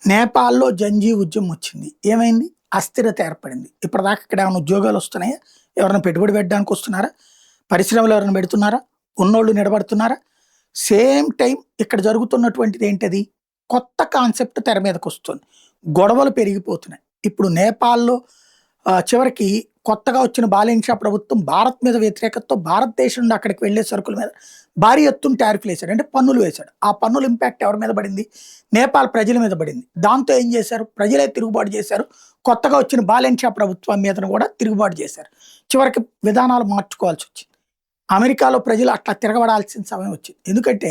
నేపాల్‌లో జంజీ ఉద్యమం వచ్చింది. ఏమైంది? అస్థిరత ఏర్పడింది. ఇప్పటిదాకా ఇక్కడ ఏమైనా ఉద్యోగాలు వస్తున్నాయా? ఎవరైనా పెట్టుబడి పెట్టడానికి వస్తున్నారా? పరిశ్రమలు ఎవరైనా పెడుతున్నారా? ఉన్నోళ్ళు నిలబడుతున్నారా? సేమ్ టైమ్ ఇక్కడ జరుగుతున్నటువంటిది ఏంటది? కొత్త కాన్సెప్ట్ తెర మీదకొస్తుంది. గొడవలు పెరిగిపోతున్నాయి. ఇప్పుడు నేపాల్‌లో చివరికి కొత్తగా వచ్చిన బాలింగ్ షా ప్రభుత్వం భారత్ మీద వ్యతిరేకతతో భారతదేశం నుండి అక్కడికి వెళ్ళే సరుకుల మీద భారీ ఎత్తున టారిఫ్‌లేసాడు. అంటే పన్నులు వేశాడు. ఆ పన్నుల ఇంపాక్ట్ ఎవరి మీద పడింది? నేపాల్ ప్రజల మీద పడింది. దాంతో ఏం చేశారు? ప్రజలే తిరుగుబాటు చేశారు. కొత్తగా వచ్చిన బాలింగ్ షా ప్రభుత్వం మీదను కూడా తిరుగుబాటు చేశారు. చివరికి విధానాలు మార్చుకోవాల్సొచ్చింది. అమెరికాలో ప్రజలు అట్లా తిరగబడాల్సిన సమయం వచ్చింది. ఎందుకంటే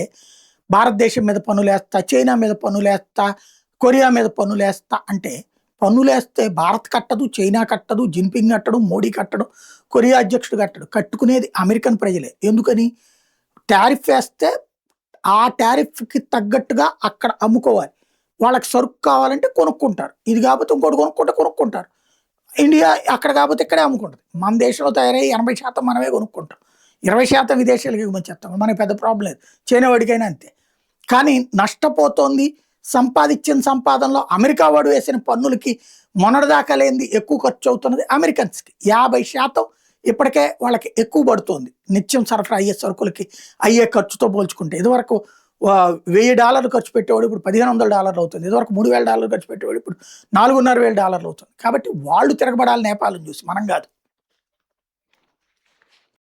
భారతదేశం మీద పన్నులేస్తా, చైనా మీద పన్నులేస్తా, కొరియా మీద పన్నులేస్తా అంటే పన్నులేస్తే భారత్ కట్టదు, చైనా కట్టదు, జిన్పింగ్ కట్టడు, మోడీ కట్టడు, కొరియా అధ్యక్షుడు కట్టడు. కట్టుకునేది అమెరికన్ ప్రజలే. ఎందుకని? టారిఫ్ వేస్తే ఆ టారిఫ్‌కి తగ్గట్టుగా అక్కడ అమ్ముకోవాలి. వాళ్ళకి సరుకు కావాలంటే కొనుక్కుంటారు. ఇది కాకపోతే ఇంకోటి కొనుక్కుంటే కొనుక్కుంటారు. ఇండియా అక్కడ కాకపోతే ఇక్కడే అమ్ముకుంటది. మన దేశంలో తయారయ్యి 80% మనమే కొనుక్కుంటాం. 20% విదేశాలకు ఎగుమతి చేస్తాం. మనకి పెద్ద ప్రాబ్లం లేదు. చైనా వాడికైనా అంతే. కానీ నష్టపోతోంది. సంపాదించిన సంపాదనలో అమెరికా వాడు వేసిన పన్నులకి మొన్నటిదాకా లేనిది ఎక్కువ ఖర్చు అవుతున్నది అమెరికన్స్‌కి. 50% ఇప్పటికే వాళ్ళకి ఎక్కువ పడుతోంది. నిత్యం సరఫరా అయ్యే సరుకులకి అయ్యే ఖర్చుతో పోల్చుకుంటే. ఇదివరకు $1000 ఖర్చు పెట్టేవాడు ఇప్పుడు $1500 అవుతుంది. ఇదివరకు $3000 ఖర్చు పెట్టేవాడు ఇప్పుడు $4500 అవుతుంది. కాబట్టి వాళ్ళు తిరగబడాలి నేపాల్‌ని చూసి, మనం కాదు.